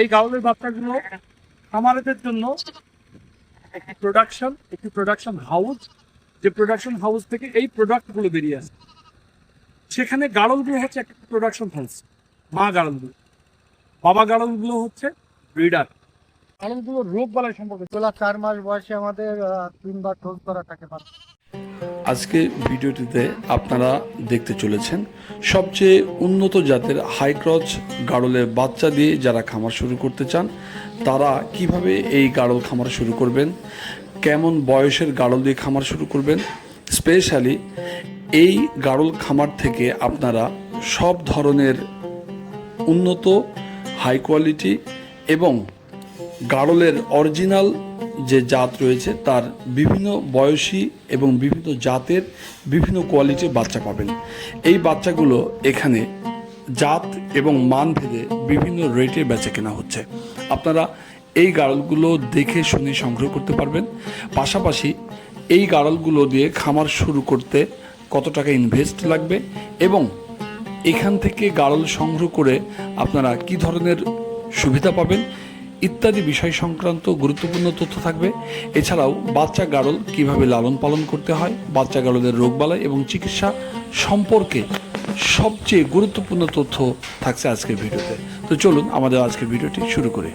এই গাউলের বাচ্চাগুলো খামারিদের জন্য একটি প্রোডাকশন হাউস, যে প্রোডাকশন হাউস থেকে এই প্রোডাক্টগুলো বেরিয়ে আসে। সেখানে গাড়লগুলো হচ্ছে একটা প্রোডাকশন হাউস, মা গাড়লগুলো। বাবা গাড়লগুলো হচ্ছে ব্রিডার। গাড়লগুলো রোগ বালাই সম্পর্কে 4 মাস বয়সে আমাদের 3বার ডোজ করা থাকে। আজকে ভিডিওটিতে আপনারা দেখতে চলেছেন সবচেয়ে উন্নত জাতের হাই ক্রস গাড়লের বাচ্চা দিয়ে যারা খামার শুরু করতে চান তারা কিভাবে এই গাড়ল খামার শুরু করবেন, কেমন বয়সের গাড়ল দিয়ে খামার শুরু করবেন। স্পেশালি এই গাড়ল খামার থেকে আপনারা সব ধরনের উন্নত হাই কোয়ালিটি এবং গাড়লের অরিজিনাল যে জাত রয়েছে তার বিভিন্ন বয়সী এবং বিভিন্ন জাতের বিভিন্ন কোয়ালিটির বাচ্চা পাবেন। এই বাচ্চাগুলো এখানে জাত এবং মান ভেদে বিভিন্ন রেটে বেচা কেনা হচ্ছে। আপনারা এই গাড়লগুলো দেখে শুনে সংগ্রহ করতে পারবেন। পাশাপাশি এই গাড়লগুলো দিয়ে খামার শুরু করতে কত টাকা ইনভেস্ট লাগবে এবং এখান থেকে গাড়ল সংগ্রহ করে আপনারা কি ধরনের সুবিধা পাবেন ইত্যাদি বিষয় সংক্রান্ত গুরুত্বপূর্ণ তথ্য থাকবে। এছাড়াও বাচ্চা গাড়ল কিভাবে লালন পালন করতে হয়, বাচ্চা গাড়লের রোগবালাই এবং চিকিৎসা সম্পর্কে সবচেয়ে গুরুত্বপূর্ণ তথ্য থাকছে আজকের ভিডিওতে। তো চলুন আমাদের আজকের ভিডিওটি শুরু করি।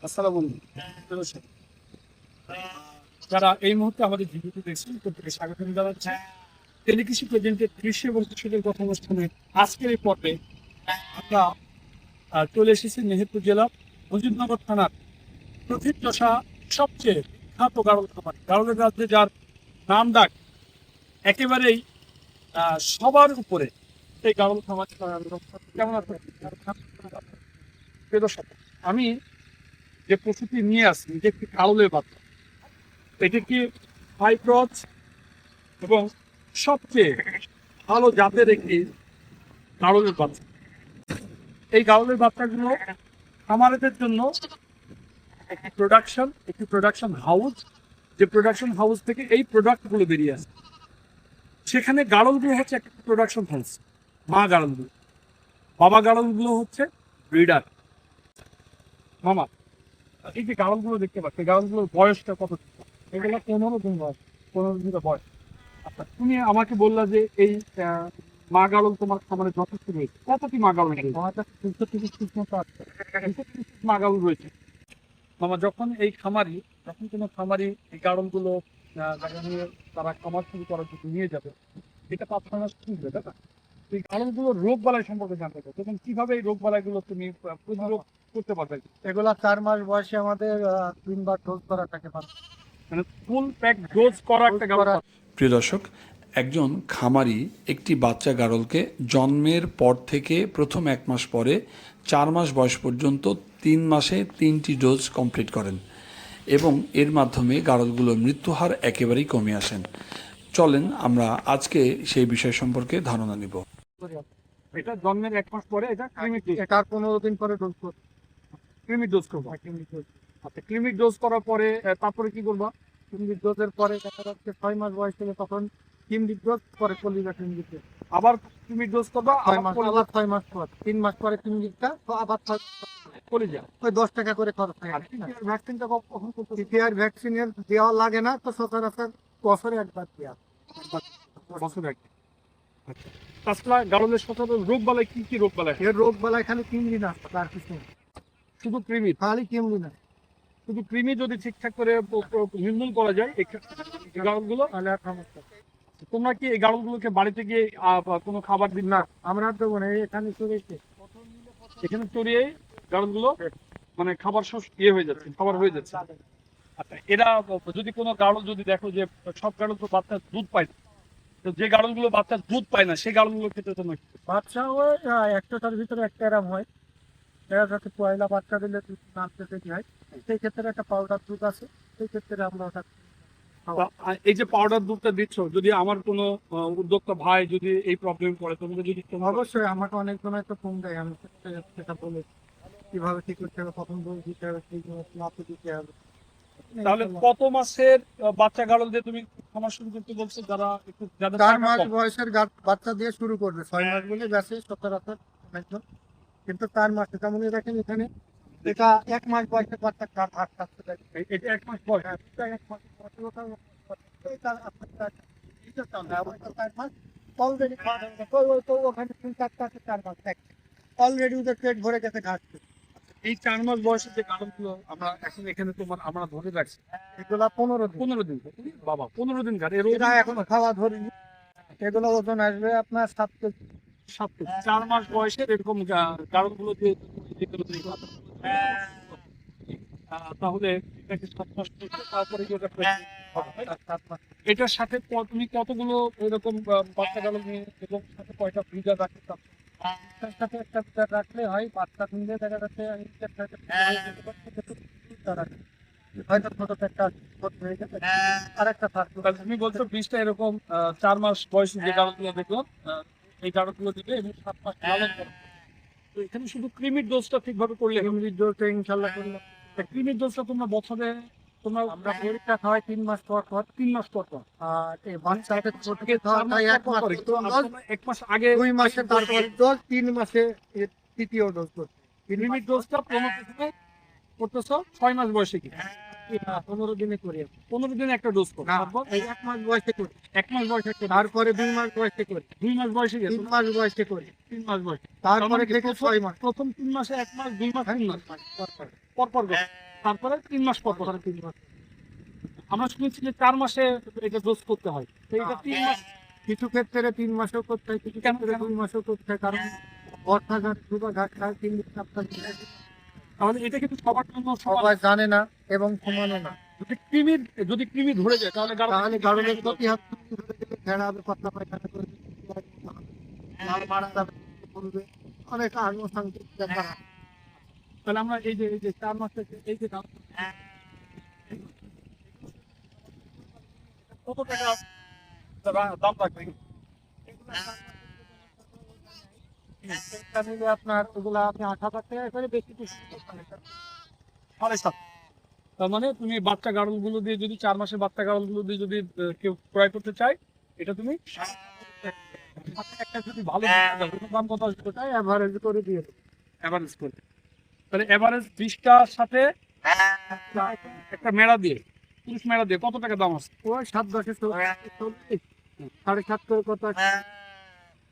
আসসালামু আলাইকুম। যারা এই মুহূর্তে আমাদের ভিডিওটি দেখছেন প্রত্যেকে স্বাগত জানাচ্ছি টেলিকৃষি প্রেজেন্টের কৃষি এবং কৃষকের কথা অনুষ্ঠানে আজকের এই পর্বে আমরা চলে এসেছি মেহেরপুর জেলা মুজিবনগর থানার প্রথিতযশা সবচেয়ে বিখ্যাত গাড়ল খামার, গাড়লের রাজ্যে যার নাম ডাক একেবারেই সবার উপরে সেই গাড়ল খামার। কেমন আছেন? আমি যে প্রস্তুতি নিয়ে আসি যে একটি গাড়লের বাচ্চা, এটি কি হাই ক্রস এবং সবচেয়ে ভালো জাতের একটি গাড়লের বাচ্চা। এই গাড়লের বাচ্চাগুলো খামারিদের জন্য একটি প্রোডাকশন হাউস, যে প্রোডাকশন হাউস থেকে এই প্রোডাক্টগুলো বেরিয়ে আসে। সেখানে গাড়লগুলো হচ্ছে একটা প্রোডাকশন হাউস, মা গাড়লগুলো। বাবা গাড়লগুলো হচ্ছে ব্রিডার। মামা, এই যে গাড়লগুলো দেখতে পাচ্ছি, গাড়লগুলোর বয়সটা কত? এগুলো 15 দিন বয়স। 15 দিন বয়স। আচ্ছা, তুমি আমাকে বললা যে এই মা গাড়ল তোমার খামারে যথেষ্ট রয়েছে। কতটি মা গাড়ল রয়েছে? আমাদের 230 পিস মতো আছে। মা গাড়ল রয়েছে। মামা, যখন কোনো খামারি এই গাড়লগুলো নিয়ে তারা খামার শুরু করার জন্য নিয়ে যাবে, এটা 5-6 মাস চলবে, তাই না? এই গাড়লগুলোর রোগ বালাই সম্পর্কে জানতে চাই এবং কিভাবে এই রোগ বালাইগুলো তুমি প্রতিরোধ করতে পারবে। এগুলা 4 মাস বয়সে আমাদের 3বার ডোজ করা থাকে। মানে ফুল প্যাক ডোজ করা একটা গাড়ল। প্রিয় দর্শক, একজন খামারি একটি বাচ্চা গাড়লকে জন্মের পর থেকে প্রথম 1 মাস পরে 4 মাস বয়স পর্যন্ত 3 মাসে 3টি ডোজ কমপ্লিট করেন এবং এর মাধ্যমে গাড়লগুলোর মৃত্যুহার একেবারেই কমে আসেন। চলেন আমরা আজকে সেই বিষয় সম্পর্কে ধারণা নিব। এটা জন্মের 1 মাস পরে এটা এটার 15 দিন পরে ডোজ করব। ক্লিনিক ডোজ করবো। আচ্ছা, ক্লিনিক ডোজ করার পরে তারপরে কি করবা? ক্লিনিক ডোজের পরে দেখা যাচ্ছে 6 মাস বয়স থেকে তখন ক্লিনিক ডোজ পরে কলিজা ক্লিনিক ডোজ। আবার ক্লিনিক ডোজ করবা, 6 মাস, আবার 6 মাস পর 3 মাস পরে ক্লিনিকটা, তো আবার কলিজা। ওই 10 টাকা করে খরচ হয়। ভ্যাকসিনটা কখন করতে? পিপিআর ভ্যাকসিনের দেওয়া লাগে না, তো সচরাচর বছরে একবার দেওয়া। বছরে একবার। আচ্ছা, তাছাড়া গাড়লের সচরাচর রোগ বালাই কি রোগ বালাই? এর রোগ বেলায় খালি কিমলি না, তার কিছু নেই। শুধু কৃমি? খালি কিমলি না, শুধু কৃমি যদি ঠিকঠাক করে নির্মূল করা যায় এই গাড়লগুলো, তাহলে আর সমস্যা। তোমরা কি এই গাড়লগুলোকে বাড়িতে গিয়ে কোনো খাবার দিন না? আমরা দেবো না, এখানে চলেছে। এখানে চড়িয়ে গাড়লগুলো মানে খাবার ইয়ে হয়ে যাচ্ছে, খাবার হয়ে যাচ্ছে। আচ্ছা, এরা যদি কোনো গাড়ল যদি দেখো যে সব গাড়ল তো বাচ্চা দুধ পায় না, তো যে গাড়লগুলো বাচ্চা দুধ পায় না সেই গাড়লগুলো খেতে তো নয়। বাচ্চা ওই 100টার ভিতরে একটা এরম হয়। এরা যাতে পয়লা বাচ্চা দিলে দুধ নামতে দেরি হয়, সেই ক্ষেত্রে একটা পাউডার দুধ আছে, সেই ক্ষেত্রে আমরা ওটা এই যে পাউডার দুধটা দিচ্ছ, যদি আমার কোনো উদ্যোক্তা ভাই যদি এই প্রবলেম পড়ে, তোমাকে যদি অবশ্যই আমাকে অনেকজন হয়তো ফোন দেয়, আমি সেটা বলে কিভাবে কি করতে হবে, কখন ডোজ দিতে হবে, সেই নাতে দিতে হবে, তাহলে কত মাসের বাচ্চা গাড়ল দিয়ে তুমি খামার শুরু করতে বলছো, যারা একটু যাদের 4 টাকা মাস কম? বয়সের বাচ্চা দিয়ে শুরু করবে, 6 মাস বলে গেছে সচরাচর একদম। কিন্তু 4 মাসে যেমন দেখেন এখানে, এটা 1 মাস বয়সের বাচ্চা কার হাত থাকতে পারে। এটা 1 মাস বয়স। এটা 1 মাস বয়সের ওটা এটা আপনার এটা চলে ওটা 4 মাস অলরেডি খাওয়া দাওয়া তো ওখানে 3-4টা 4 মাস অলরেডি ওদের পেট ভরে গেছে ঘাস খেয়ে। এই 4 মাস বয়সের যে গাড়লগুলো আমরা এখন এখানে তোমার আমরা ধরে রাখছি, এগুলা 15 দিন। 15 দিন। বাবা 15 দিন গাড়ি, এর এরা এখনো খাওয়া ধরিনি। এগুলো ওজন আসবে আপনার 7 কেজি। 7 থেকে 4 মাস বয়সের এরকম গাড়লগুলো দিয়ে যেগুলো তুমি তাহলে এটাকে 7 মাস করতে, তারপরে কি ওটা pregnant হবে, তাই না? 7 মাস। এটার সাথে তুমি কতগুলো এরকম বাচ্চা গাড়ল নিয়ে এবং সাথে কয়টা ফ্রিজার রাখতে চাচ্ছ? তার সাথে একটা ফিডার রাখলে হয়, বাচ্চা কিনলে দেখা যাচ্ছে হয়তো ছোট একটা হয়ে গেছে আর একটা থাকলো। তাহলে তুমি বলছো 20টা এরকম 4 মাস বয়সী যে গাড়লগুলো দেখলো, এই গাড়লগুলো দিবে এবং 7 মাস লালন করবে। তো এখানে শুধু ক্রিমির ডোজটা ঠিকভাবে করলে হবে। ইনশাল্লাহ করলাম। ক্রিমির ডোজটা তোমরা বছরে তোমরা আমরা পরীক্ষা খাওয়াই 3 মাস পর পর। 3 মাস পর পর, আর এই বাচ্চাদের ছোট থেকে 4 মাস 1 পর মাস পর, প্রথম আর ডোজ, তোমরা 1 মাস আগে 2 মাসে তারপর ডোজ, 3 মাসে এর তৃতীয় ডোজ করছে। ক্রিমির ডোজটা করতেছো 6 মাস বয়সে কি 15 দিনে করি। 15 দিনে একটা ডোজ করো, তারপর এই 1 মাস বয়সে করি, 1 মাস বয়সে একটা, তারপরে 2 মাস বয়সে করি, 2 মাস বয়সে গেছে, 3 মাস বয়সে করি, 3 মাস বয়সে, তারপরে থেকে 6 মাস প্রথম 3 মাসে 1 মাস 2 মাস 3 মাস পর পর। পর পর করো, তারপরে 3 মাস পর পর। তারপরে 3 মাস। আমরা শুনেছি যে 4 মাসে এটা ডোজ করতে হয়, তো এটা 3 মাস। কিছু ক্ষেত্রে 3 মাসেও করতে হয়, কিছু ক্ষেত্রে 2 মাসেও করতে হয়, কারণ বর্ষা ঘাট দুবা ঘাট খায় 3 সপ্তাহ। তাহলে এটা কিন্তু সবার জন্য সবাই জানে না এবং সমানও না। যদি কৃমি ধরে যায় তাহলে তাহলে গাড়লের প্রতি হাত ঘেরা হবে, পাতলা পায়খানা করবে, লাল মারা যাবে, বলবে অনেক আনুষঙ্গিক ব্যাপার আছে। তাহলে আমরা এই যে 4 মাসে এই যে কত টাকা দাম রাখবে? এটা নিলে আপনার ওগুলা আপনি 8,000 টাকা করে বেশি কিছু 7.5। তার মানে তুমি বাচ্চা গাড়লগুলো দিয়ে যদি 4 মাসের বাচ্চা গাড়লগুলো দিয়ে যদি কেউ ক্রয় করতে চায়, এটা তুমি একটা যদি ভালো দাম কত আসবে টাকায় অ্যাভারেজ করে দিয়ে দেবো। এভারেজ করে? তাহলে এভারেজ 20টার সাথে একটা মেড়া দিয়ে, পুরুষ মেড়া দিয়ে কত টাকা দাম আছে? ওই 7-10 40, 7.5 করে কত আছে?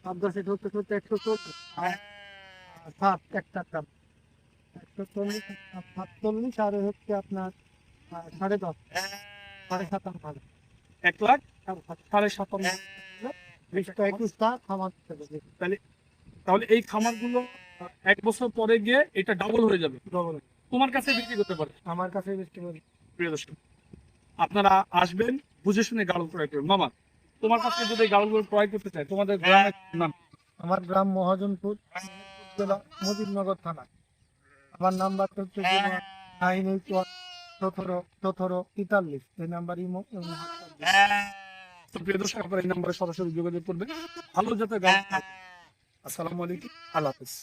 7-10 ধরতে ধরতে 140, আর 7 একটা দাম 140, 740 আর হচ্ছে আপনার 10.5, 7.5, 1 লাখ 57,500। 20-21টা খামার থেকে দিই। তাহলে এই খামারগুলো 1 বছর পরে গিয়ে এটা ডাবল হয়ে যাবে, তোমার কাছে বিক্রি করতে পারে। আমার কাছে বেশি করি। প্রিয় দর্শক, আপনারা আসবেন, বুঝে শুনে গাড়ল ক্রয় করবেন। মামা, তোমার কাছে যদি গাড়লগুলো ক্রয় করতে চায়, তোমাদের গ্রামের নাম? আমার গ্রাম মহাজনপুর, জেলা মুজিবনগর থানা। আমার নাম্বার হচ্ছে 981-17-17-43। এই নাম্বার ইমো এবং হোয়াটসঅ্যাপ। তো প্রিয় দর্শক, আপনারা এই নম্বরে সরাসরি যোগাযোগ করবেন। ভালো যাতে গাড়ল। আসসালামু আলাইকুম, আল্লাহ হাফেজ।